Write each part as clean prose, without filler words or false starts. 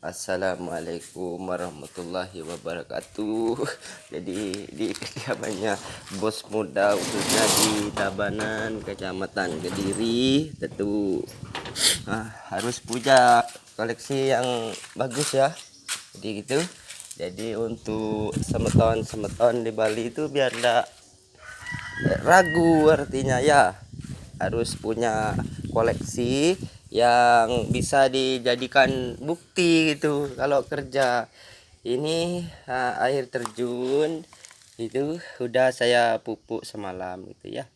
Assalamualaikum warahmatullahi wabarakatuh. Jadi di kediamannya bos muda khususnya di Tabanan, Kecamatan Kediri, tentu harus punya koleksi yang bagus ya. Jadi gitu. Jadi untuk semeton di Bali itu biar enggak ragu, artinya ya harus punya koleksi yang bisa dijadikan bukti gitu kalau kerja. Ini air terjun itu udah saya pupuk semalam gitu ya,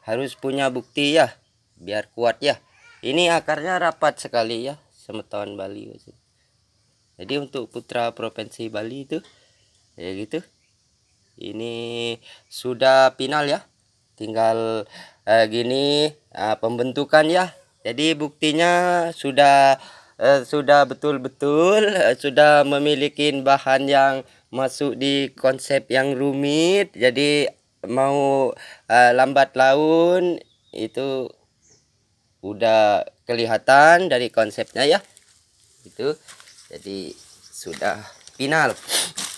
harus punya bukti ya biar kuat ya. Ini akarnya rapat sekali ya, semeton Bali. Jadi untuk putra provinsi Bali itu ya gitu. Ini sudah final ya, tinggal gini pembentukan ya. Jadi buktinya sudah betul-betul sudah memiliki bahan yang masuk di konsep yang rumit. Jadi mau lambat laun itu udah kelihatan dari konsepnya ya itu. Jadi sudah final.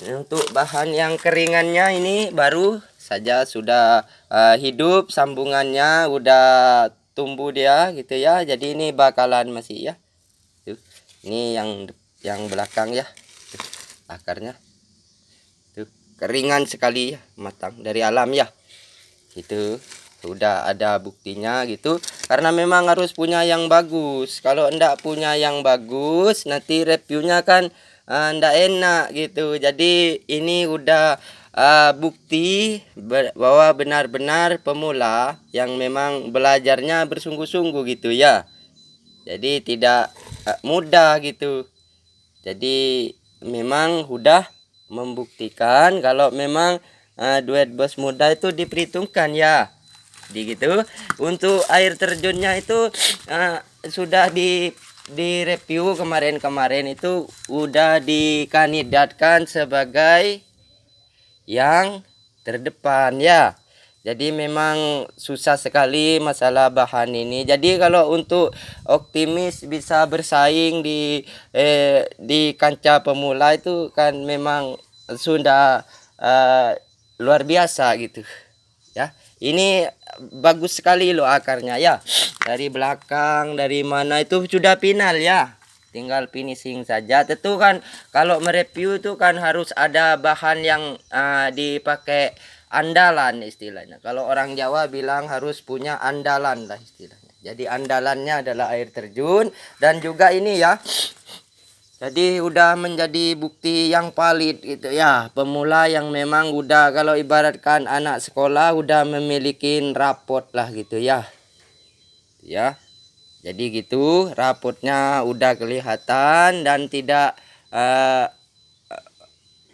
Untuk bahan yang keringannya ini baru saja sudah hidup, sambungannya udah tumbuh dia gitu ya. Jadi ini bakalan masih ya. Tuh. Ini yang belakang ya. Tuh, akarnya. Tuh, keringan sekali ya, matang dari alam ya. Itu udah ada buktinya gitu. Karena memang harus punya yang bagus. Kalau enggak punya yang bagus, nanti reviewnya kan ndak enak gitu. Jadi ini udah bukti bahwa benar-benar pemula yang memang belajarnya bersungguh-sungguh gitu ya. Jadi tidak mudah gitu. Jadi memang udah membuktikan kalau memang duet bos muda itu diperhitungkan ya. Di gitu. Untuk air terjunnya itu sudah di review kemarin itu udah dikandidatkan sebagai yang terdepan ya. Jadi memang susah sekali masalah bahan ini. Jadi kalau untuk optimis bisa bersaing di kancah pemula itu kan memang sudah luar biasa gitu ya. Ini bagus sekali loh akarnya ya. Dari belakang, dari mana itu sudah final ya. Tinggal finishing saja. Tentu kan kalau mereview itu kan harus ada bahan yang dipakai andalan istilahnya. Kalau orang Jawa bilang harus punya andalan lah istilahnya. Jadi andalannya adalah air terjun dan juga ini ya. Jadi udah menjadi bukti yang valid gitu ya. Pemula yang memang udah, kalau ibaratkan anak sekolah udah memiliki rapot lah gitu ya. Ya. Jadi gitu, rapotnya udah kelihatan dan tidak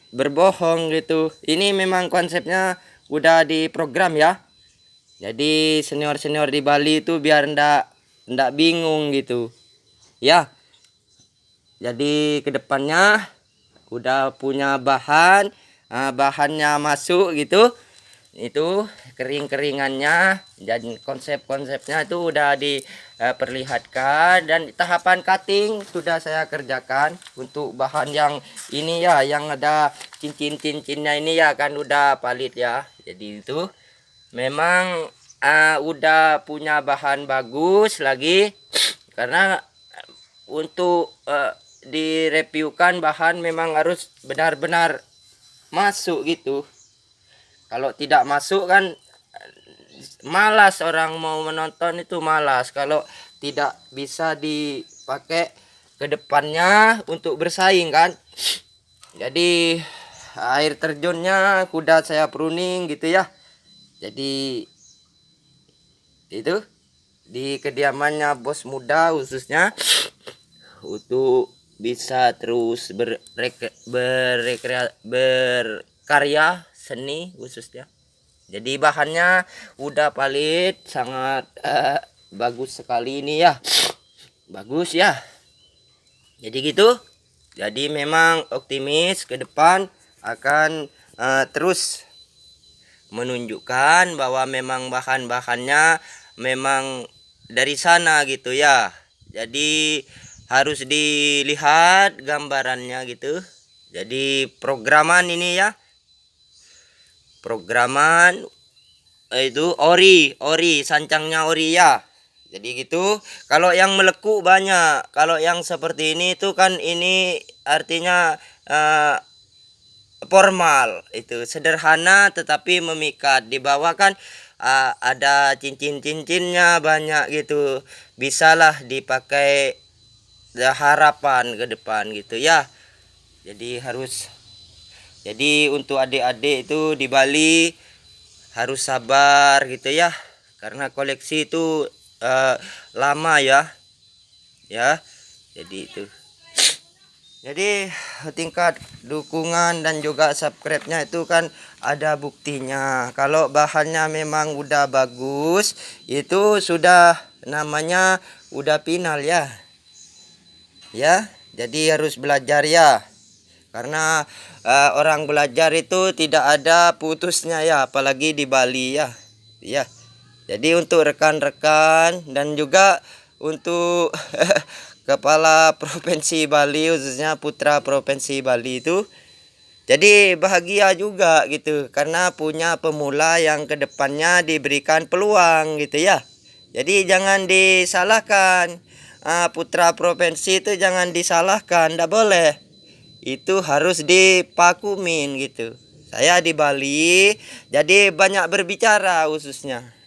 berbohong gitu. Ini memang konsepnya udah diprogram ya. Jadi senior-senior di Bali itu biar ndak bingung gitu. Ya. Jadi kedepannya udah punya bahan, bahannya masuk gitu. Itu keringannya dan konsepnya itu udah diperlihatkan, dan tahapan cutting sudah saya kerjakan. Untuk bahan yang ini ya, yang ada cincin-cincinnya ini ya kan udah valid ya. Jadi itu memang udah punya bahan bagus lagi, karena untuk direviewkan bahan memang harus benar-benar masuk gitu. Kalau tidak masuk kan malas, orang mau menonton itu malas kalau tidak bisa dipakai ke depannya untuk bersaing kan. Jadi air terjunnya kuda saya pruning gitu ya. Jadi itu di kediamannya bos muda khususnya untuk bisa terus berkarya seni khususnya. Jadi bahannya udah valid, sangat bagus sekali ini ya. Bagus ya. Jadi gitu. Jadi memang optimis ke depan akan terus menunjukkan bahwa memang bahan-bahannya memang dari sana gitu ya. Jadi harus dilihat gambarannya gitu. Jadi programan ini ya, programan itu ori sancangnya ori ya. Jadi gitu. Kalau yang melekuk banyak, kalau yang seperti ini itu kan ini artinya formal, itu sederhana tetapi memikat. Di bawah kan ada cincin-cincinnya banyak gitu, bisalah dipakai harapan ke depan gitu ya. Jadi untuk adik-adik itu di Bali harus sabar gitu ya, karena koleksi itu lama ya. Jadi itu, jadi tingkat dukungan dan juga subscribe-nya itu kan ada buktinya. Kalau bahannya memang udah bagus, itu sudah namanya udah final ya. Jadi harus belajar ya. Karena orang belajar itu tidak ada putusnya ya, apalagi di Bali ya. Jadi untuk rekan-rekan dan juga untuk Kepala Provinsi Bali, khususnya putra Provinsi Bali itu, jadi bahagia juga gitu, karena punya pemula yang kedepannya diberikan peluang gitu ya. Jadi jangan disalahkan, putra provinsi itu jangan disalahkan, tidak boleh. Itu harus dipakumin gitu. Saya di Bali, jadi banyak berbicara khususnya.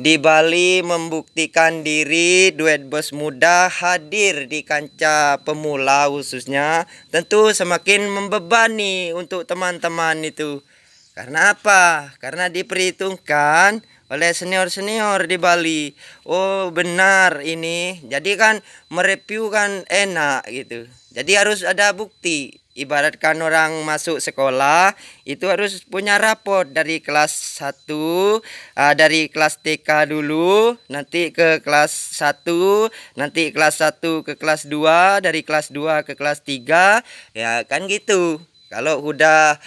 Di Bali membuktikan diri, duet bos muda hadir di kancah pemula khususnya, tentu semakin membebani untuk teman-teman itu. Karena apa? Karena diperhitungkan oleh senior-senior di Bali. Oh benar ini. Jadi kan mereview kan enak gitu. Jadi harus ada bukti. Ibaratkan orang masuk sekolah itu harus punya raport dari kelas 1, dari kelas TK dulu, nanti ke kelas 1, nanti kelas 1 ke kelas 2, dari kelas 2 ke kelas 3, ya kan gitu. Kalau udah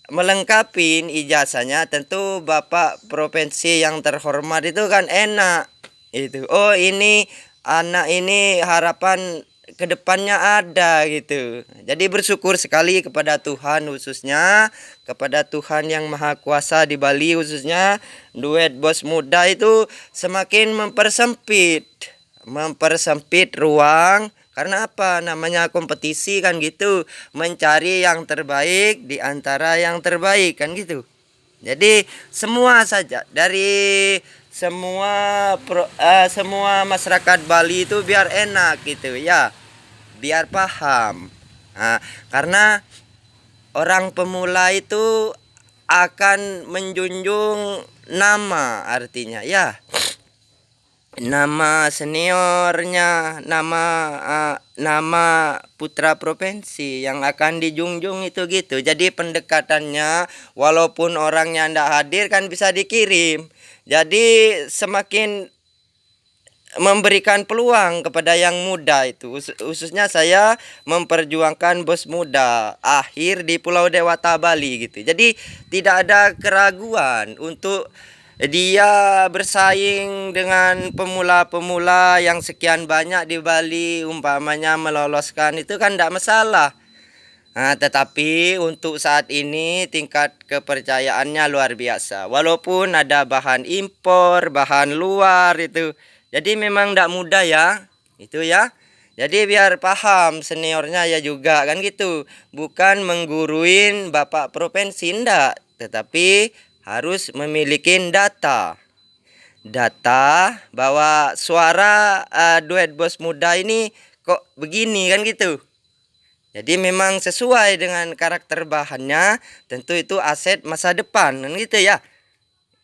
melengkapi ijazahnya, tentu Bapak Provinsi yang terhormat itu kan enak itu. Oh ini anak ini harapan kedepannya ada gitu. Jadi bersyukur sekali kepada Tuhan, khususnya kepada Tuhan yang Maha Kuasa di Bali, khususnya duet bos muda itu semakin mempersempit ruang. Karena apa? Namanya kompetisi kan gitu, mencari yang terbaik di antara yang terbaik kan gitu. Jadi semua saja dari semua masyarakat Bali itu biar enak gitu ya, biar paham. Karena orang pemula itu akan menjunjung nama, artinya ya, nama seniornya, nama putra provinsi yang akan dijunjung itu gitu. Jadi pendekatannya walaupun orangnya ndak hadir kan bisa dikirim. Jadi semakin memberikan peluang kepada yang muda itu, khususnya saya memperjuangkan bos muda akhir di Pulau Dewata Bali gitu. Jadi tidak ada keraguan untuk dia bersaing dengan pemula-pemula yang sekian banyak di Bali, umpamanya meloloskan itu kan tidak masalah. Tetapi untuk saat ini tingkat kepercayaannya luar biasa. Walaupun ada bahan impor, bahan luar itu. Jadi memang tidak mudah ya. Itu ya. Jadi biar paham seniornya ya juga kan gitu. Bukan mengguruin Bapak Provinsi enggak, tetapi harus memiliki data. Data bahwa suara duet bos muda ini kok begini kan gitu. Jadi memang sesuai dengan karakter bahannya, tentu itu aset masa depan kan gitu ya.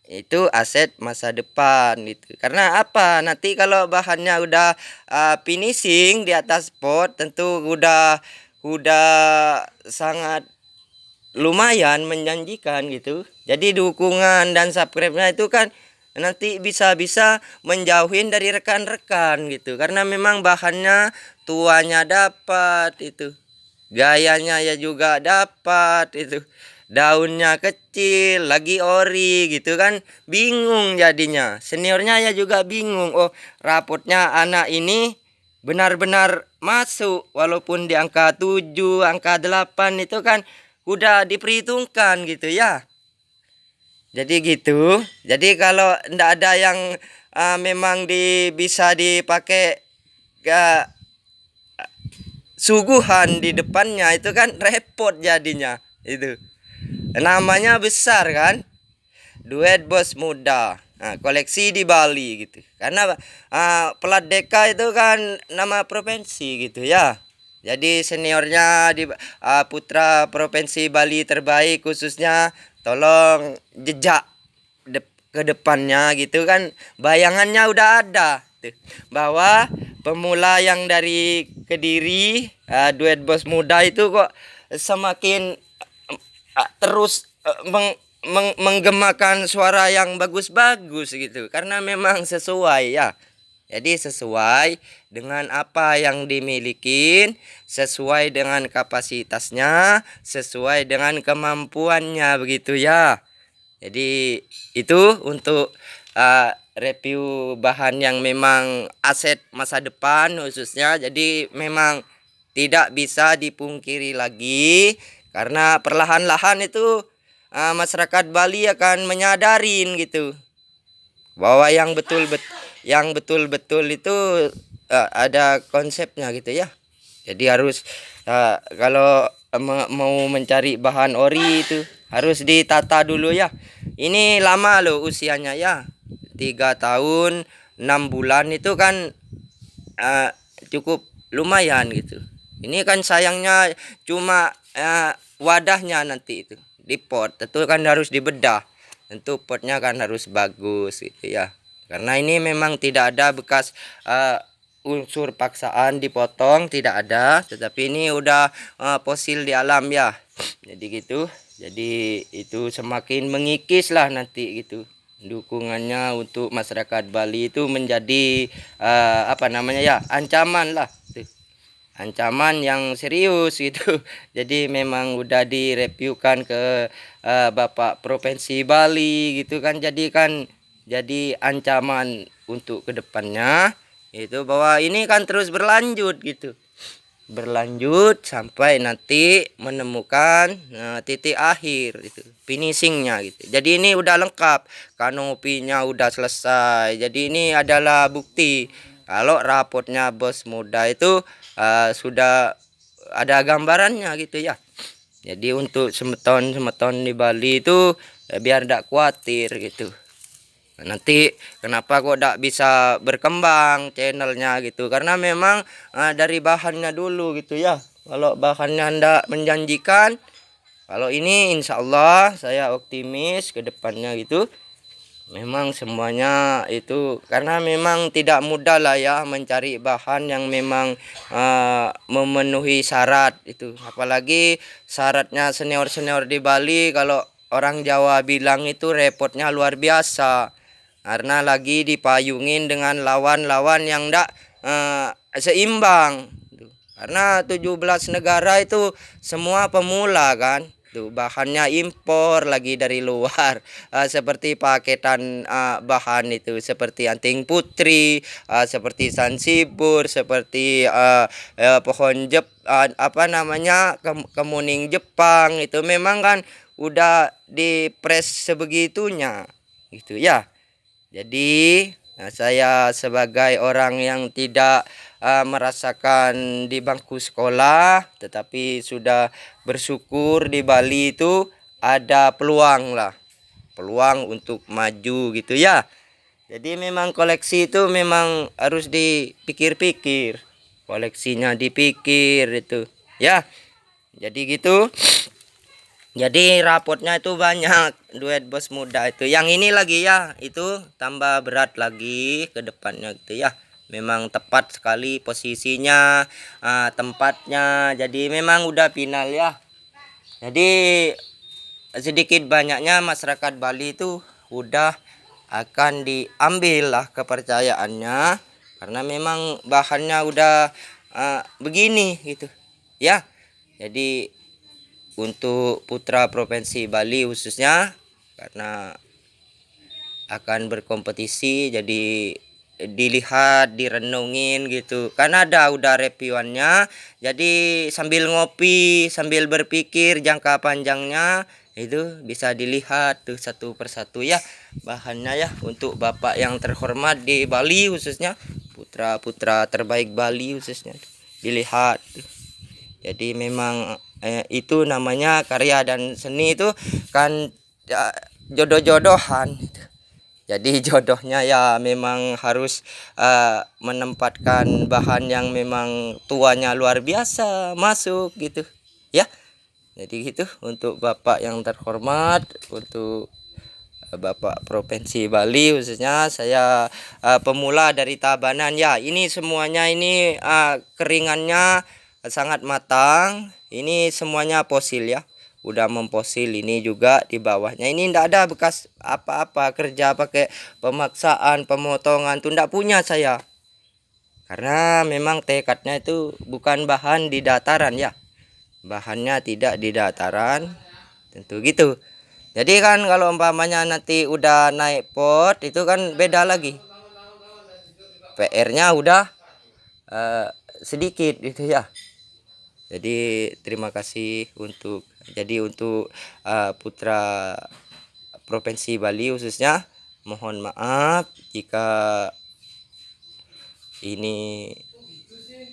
Itu aset masa depan gitu. Karena apa? Nanti kalau bahannya udah finishing di atas pot, tentu udah sangat lumayan menjanjikan gitu. Jadi dukungan dan subscribe-nya itu kan nanti bisa-bisa menjauhin dari rekan-rekan gitu. Karena memang bahannya tuanya dapat itu. Gayanya ya juga dapat itu. Daunnya kecil, lagi ori gitu kan. Bingung jadinya. Seniornya ya juga bingung. Oh, rapotnya anak ini benar-benar masuk, walaupun di angka 7, angka 8 itu kan udah diperhitungkan gitu ya. Jadi gitu. Jadi kalau ndak ada yang memang bisa dipakai suguhan di depannya, itu kan repot jadinya. Itu namanya besar kan, duet bos muda. Nah, koleksi di Bali gitu. Karena Plat Deka itu kan nama provinsi gitu ya. Jadi seniornya di putra provinsi Bali terbaik khususnya, tolong jejak ke depannya gitu kan, bayangannya udah ada tuh, bahwa pemula yang dari Kediri, duet bos muda itu kok semakin terus menggemakan suara yang bagus-bagus gitu, karena memang sesuai ya. Jadi sesuai dengan apa yang dimiliki, sesuai dengan kapasitasnya, sesuai dengan kemampuannya begitu ya. Jadi itu untuk review bahan yang memang aset masa depan khususnya. Jadi memang tidak bisa dipungkiri lagi, karena perlahan-lahan itu masyarakat Bali akan menyadarin gitu, bahwa yang betul-betul itu ada konsepnya gitu ya. Jadi harus kalau mau mencari bahan ori itu harus ditata dulu ya. Ini lama loh usianya ya, 3 tahun 6 bulan itu kan cukup lumayan gitu. Ini kan sayangnya cuma wadahnya nanti itu di pot, tentu kan harus dibedah. Tentu potnya kan harus bagus gitu ya. Karena ini memang tidak ada bekas unsur paksaan dipotong, tidak ada, tetapi ini udah fosil di alam ya. Jadi gitu. Jadi itu semakin mengikis lah nanti gitu. Dukungannya untuk masyarakat Bali itu menjadi apa namanya ya, ancaman lah tuh. Ancaman yang serius gitu. Jadi memang udah direviewkan ke Bapak Provinsi Bali gitu kan. Jadi kan jadi ancaman untuk kedepannya itu, bahwa ini kan terus berlanjut gitu, berlanjut sampai nanti menemukan titik akhir itu, finishingnya gitu. Jadi ini udah lengkap, kanopinya udah selesai. Jadi ini adalah bukti kalau rapotnya bos muda itu sudah ada gambarannya gitu ya. Jadi untuk semeton di Bali itu biar tidak khawatir gitu. Nanti kenapa kok tidak bisa berkembang channelnya gitu, karena memang dari bahannya dulu gitu ya. Kalau bahannya tidak menjanjikan, kalau ini insya Allah saya optimis ke depannya gitu. Memang semuanya itu karena memang tidak mudah lah ya mencari bahan yang memang memenuhi syarat itu. Apalagi syaratnya senior-senior di Bali, kalau orang Jawa bilang itu repotnya luar biasa. Karena lagi dipayungin dengan lawan-lawan yang tidak seimbang. Karena 17 negara itu semua pemula kan. Tuh, bahannya impor lagi dari luar. Seperti paketan bahan itu seperti anting putri, seperti sansibur, seperti pohon apa namanya, kemuning Jepang, itu memang kan udah dipres sebegitunya gitu ya. Jadi saya sebagai orang yang tidak merasakan di bangku sekolah, tetapi sudah bersyukur di Bali itu ada peluang lah, peluang untuk maju gitu ya. Jadi memang koleksi itu memang harus dipikir-pikir, koleksinya dipikir itu ya. Jadi gitu. Jadi rapotnya itu banyak, duet bos muda itu. Yang ini lagi ya, itu tambah berat lagi ke depannya gitu ya. Memang tepat sekali posisinya, tempatnya. Jadi memang udah final ya. Jadi sedikit banyaknya masyarakat Bali itu udah akan diambil lah kepercayaannya, karena memang bahannya udah begini gitu ya. Jadi untuk putra provinsi Bali khususnya, karena akan berkompetisi, jadi dilihat, direnungin gitu. Kan ada udah reviewannya. Jadi sambil ngopi, sambil berpikir jangka panjangnya itu bisa dilihat tuh satu persatu ya bahannya ya, untuk Bapak yang terhormat di Bali khususnya, putra-putra terbaik Bali khususnya dilihat. Jadi memang itu namanya karya dan seni itu kan ya, jodoh-jodohan. Jadi jodohnya ya memang harus menempatkan bahan yang memang tuanya luar biasa masuk gitu ya. Jadi gitu untuk Bapak yang terhormat, untuk Bapak Provinsi Bali khususnya, saya pemula dari Tabanan ya. Ini semuanya ini keringannya sangat matang. Ini semuanya fosil ya. Udah memfosil. Ini juga di bawahnya. Ini tidak ada bekas apa-apa, kerja pakai pemaksaan, pemotongan tuh tidak punya saya. Karena memang tekadnya itu bukan bahan di dataran ya. Bahannya tidak di dataran. Tentu gitu. Jadi kan kalau umpamanya nanti udah naik pot itu kan beda lagi. PR-nya udah sedikit gitu ya. Jadi terima kasih untuk putra Provinsi Bali khususnya, mohon maaf jika ini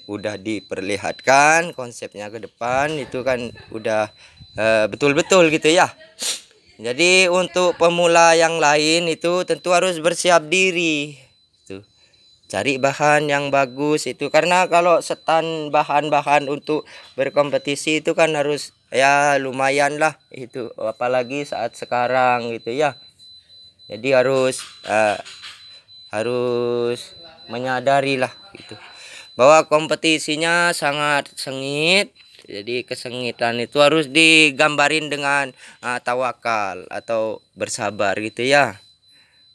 udah diperlihatkan konsepnya ke depan itu kan udah betul-betul gitu ya. Jadi untuk pemula yang lain itu tentu harus bersiap diri. Tuh. Cari bahan yang bagus itu, karena kalau setan bahan-bahan untuk berkompetisi itu kan harus ya lumayan lah itu, apalagi saat sekarang gitu ya. Jadi harus menyadari lah gitu bahwa kompetisinya sangat sengit. Jadi kesengitan itu harus digambarin dengan tawakal atau bersabar gitu ya.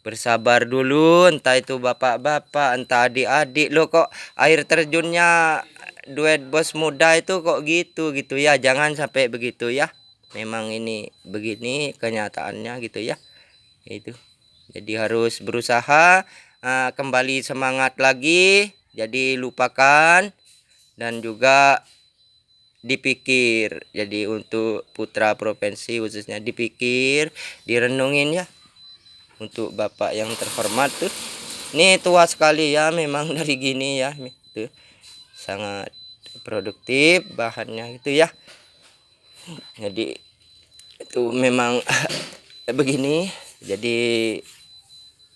Bersabar dulu, entah itu bapak-bapak, entah adik-adik. Lo kok air terjunnya duet bos muda itu kok gitu ya. Jangan sampai begitu ya. Memang ini begini kenyataannya gitu ya. Itu. Jadi harus berusaha kembali semangat lagi. Jadi lupakan dan juga dipikir. Jadi untuk putra provinsi khususnya dipikir, direnungin ya. Untuk Bapak yang terhormat tuh, ini tua sekali ya memang dari gini ya tuh, sangat produktif bahannya gitu ya. Jadi itu memang begini, jadi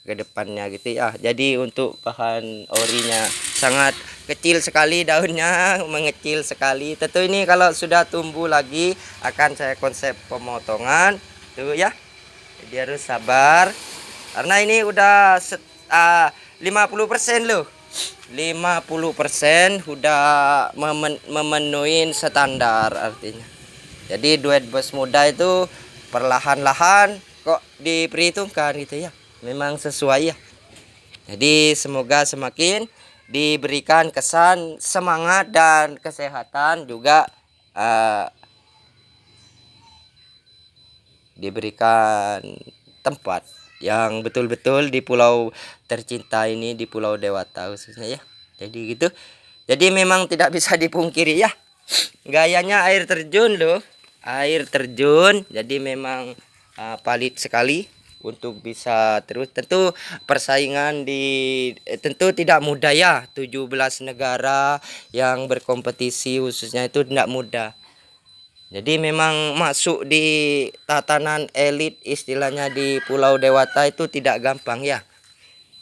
ke depannya gitu ya. Jadi untuk bahan orinya sangat kecil sekali, daunnya mengecil sekali. Tentu ini kalau sudah tumbuh lagi akan saya konsep pemotongan tuh ya. Jadi harus sabar karena ini udah 50% loh. 50% udah memenuhi standar artinya. Jadi duet bos muda itu perlahan-lahan kok diperhitungkan gitu ya. Memang sesuai ya. Jadi semoga semakin diberikan kesan semangat dan kesehatan, juga diberikan tempat yang betul-betul di pulau tercinta ini, di Pulau Dewata khususnya ya. Jadi gitu. Jadi memang tidak bisa dipungkiri ya. Gayanya air terjun loh. Air terjun. Jadi memang palit sekali untuk bisa terus. Tentu persaingan tentu tidak mudah ya. 17 negara yang berkompetisi khususnya itu tidak mudah. Jadi memang masuk di tatanan elit istilahnya di Pulau Dewata itu tidak gampang ya.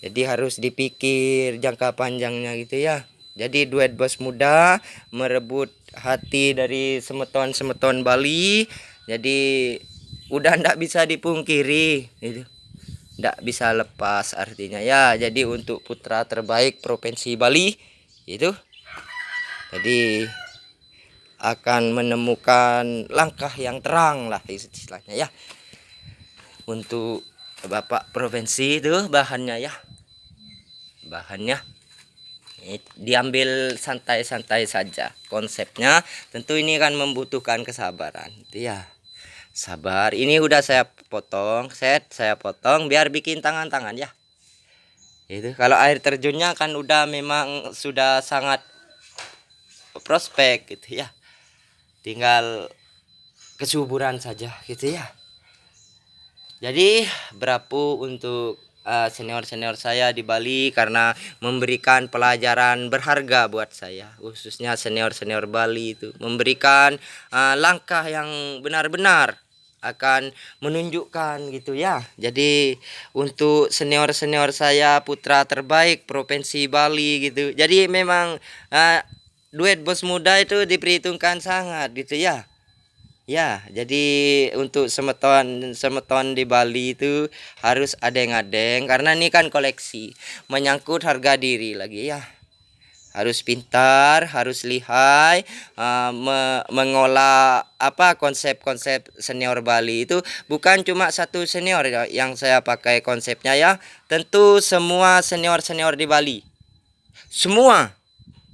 Jadi harus dipikir jangka panjangnya gitu ya. Jadi duet bos muda merebut hati dari semeton-semeton Bali. Jadi udah ndak bisa dipungkiri gitu. Ndak bisa lepas artinya ya. Jadi untuk putra terbaik Provinsi Bali itu. Jadi akan menemukan langkah yang terang lah istilahnya ya. Untuk Bapak Provinsi itu bahannya ya, bahannya diambil santai-santai saja. Konsepnya tentu ini kan membutuhkan kesabaran itu ya. Sabar. Ini udah saya potong, saya potong biar bikin tangan-tangan ya. Itu kalau air terjunnya kan udah memang sudah sangat prospek gitu ya. Tinggal kesuburan saja gitu ya. Jadi berapa untuk senior-senior saya di Bali karena memberikan pelajaran berharga buat saya, khususnya senior-senior Bali itu memberikan langkah yang benar-benar akan menunjukkan gitu ya. Jadi untuk senior-senior saya putra terbaik provinsi Bali gitu. Jadi memang duet bos muda itu diperhitungkan sangat gitu ya. Ya, jadi untuk semeton di Bali itu harus adeng-adeng karena ini kan koleksi, menyangkut harga diri lagi ya. Harus pintar, harus lihai, mengolah apa konsep-konsep senior Bali itu bukan cuma satu senior ya, yang saya pakai konsepnya ya. Tentu semua senior-senior di Bali. Semua.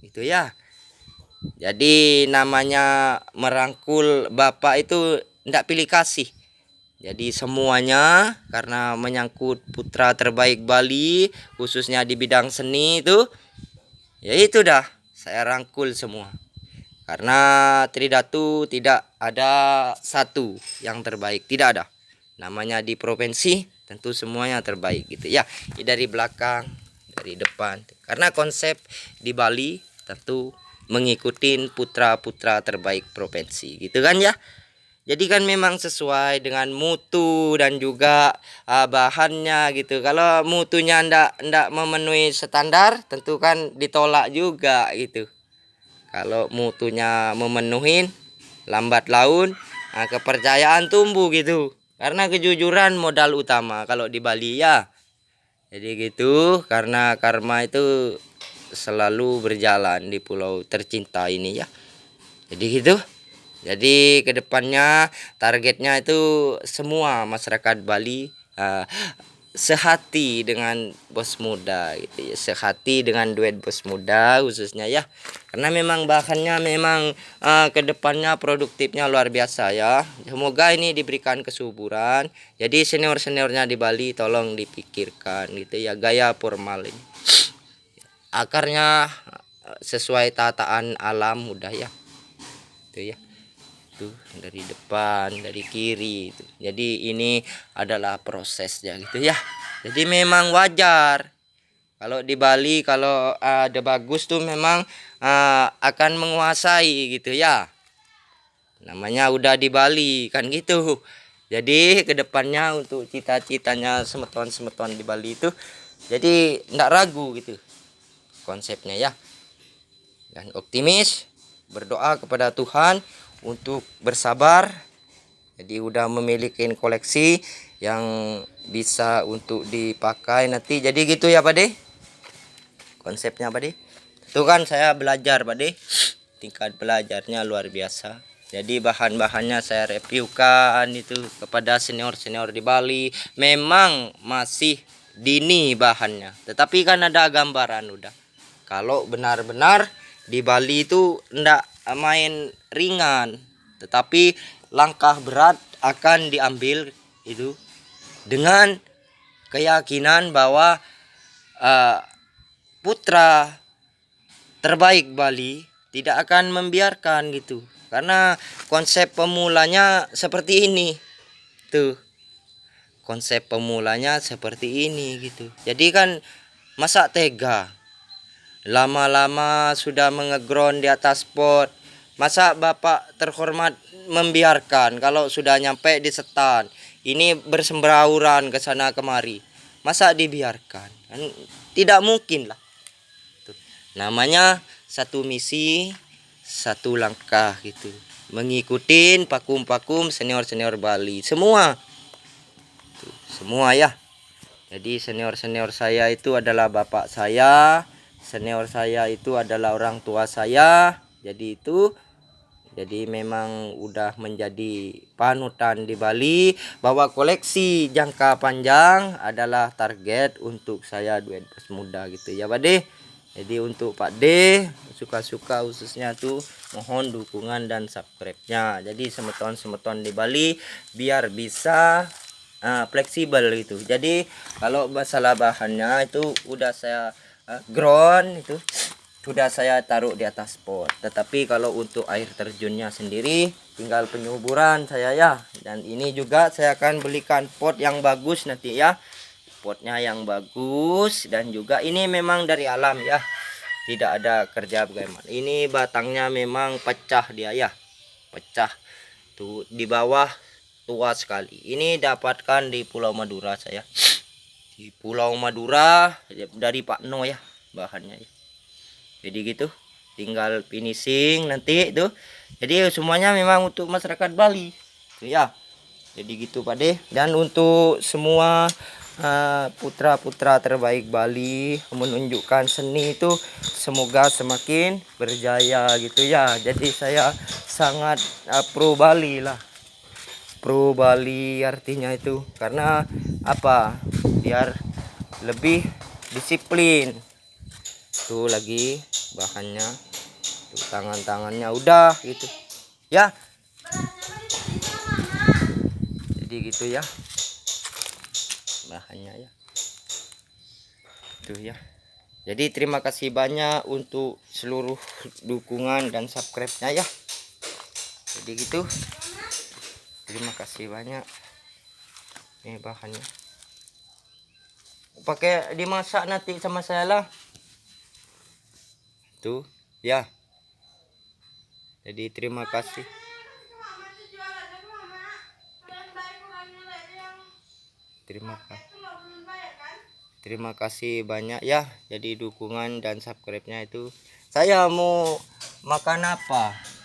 Itu ya. Jadi namanya merangkul bapak itu ndak pilih kasih. Jadi semuanya karena menyangkut putra terbaik Bali khususnya di bidang seni itu, ya itu dah saya rangkul semua. Karena Tridatu tidak ada satu yang terbaik, tidak ada. Namanya di provinsi tentu semuanya terbaik gitu ya. Dari belakang, dari depan. Karena konsep di Bali tentu mengikuti putra-putra terbaik provinsi gitu kan ya. Jadi kan memang sesuai dengan mutu dan juga bahannya gitu. Kalau mutunya ndak memenuhi standar tentu kan ditolak juga gitu. Kalau mutunya memenuhi lambat laun kepercayaan tumbuh gitu. Karena kejujuran modal utama kalau di Bali ya. Jadi gitu karena karma itu selalu berjalan di pulau tercinta ini ya. Jadi gitu. Jadi kedepannya targetnya itu semua masyarakat Bali sehati dengan bos muda gitu ya, sehati dengan duet bos muda khususnya ya, karena memang bahannya memang kedepannya produktifnya luar biasa ya. Semoga ini diberikan kesuburan. Jadi senior-seniornya di Bali tolong dipikirkan gitu ya, gaya formal ini akarnya sesuai tataan alam udah ya itu ya, tuh dari depan dari kiri itu. Jadi ini adalah prosesnya gitu ya. Jadi memang wajar kalau di Bali kalau ada bagus tuh memang akan menguasai gitu ya. Namanya udah di Bali kan gitu. Jadi kedepannya untuk cita-citanya semeton-semeton di Bali itu jadi ndak ragu gitu konsepnya ya. Dan optimis, berdoa kepada Tuhan untuk bersabar. Jadi udah memiliki koleksi yang bisa untuk dipakai nanti. Jadi gitu ya Pak De. Konsepnya Pak De. Itu kan saya belajar Pak De. Tingkat belajarnya luar biasa. Jadi bahan-bahannya saya reviewkan itu kepada senior-senior di Bali. Memang masih dini bahannya. Tetapi kan ada gambaran udah. Kalau benar-benar di Bali itu ndak main ringan, tetapi langkah berat akan diambil itu dengan keyakinan bahwa putra terbaik Bali tidak akan membiarkan gitu, karena konsep pemulanya seperti ini tuh, konsep pemulanya seperti ini gitu. Jadi kan masa tega lama-lama sudah mengeground di atas pot, masa bapak terhormat membiarkan kalau sudah nyampe di setan ini bersembrauran ke sana kemari, masa dibiarkan kan tidak mungkin lah. Tuh. Namanya satu misi satu langkah gitu, mengikuti pakum-pakum senior-senior Bali semua. Tuh, semua ya. Jadi senior-senior saya itu adalah bapak saya, senior saya itu adalah orang tua saya. Jadi memang udah menjadi panutan di Bali bahwa koleksi jangka panjang adalah target untuk saya duet bos muda gitu ya Pak De. Jadi untuk Pak D suka-suka khususnya tuh mohon dukungan dan subscribe-nya. Jadi semeton-semeton di Bali biar bisa fleksibel gitu. Jadi kalau masalah bahannya itu udah saya ground itu sudah saya taruh di atas pot. Tetapi kalau untuk air terjunnya sendiri tinggal penyuburan saya ya. Dan ini juga saya akan belikan pot yang bagus nanti ya. Potnya yang bagus dan juga ini memang dari alam ya. Tidak ada kerja bagaimana. Ini batangnya memang pecah dia ya. Pecah. Tuh di bawah tua sekali. Ini dapatkan di Pulau Madura saya. Di Pulau Madura dari Pak No ya bahannya ya. Jadi gitu, tinggal finishing nanti itu. Jadi semuanya memang untuk masyarakat Bali tuh ya. Jadi gitu Pak De. Dan untuk semua putra-putra terbaik Bali menunjukkan seni itu semoga semakin berjaya gitu ya. Jadi saya sangat pro Bali lah. Pro Bali artinya itu karena apa? Biar lebih disiplin. Tuh lagi bahannya, tuh tangan-tangannya udah gitu ya. Jadi gitu ya bahannya ya. Tuh ya. Jadi terima kasih banyak untuk seluruh dukungan dan subscribe-nya ya. Jadi gitu. Terima kasih banyak. Ini bahannya. Pakai dimasak nanti sama saya lah. Tuh ya. Jadi terima kasih. Terima kasih banyak ya. Jadi dukungan dan subscribe-nya itu. Saya mau makan apa?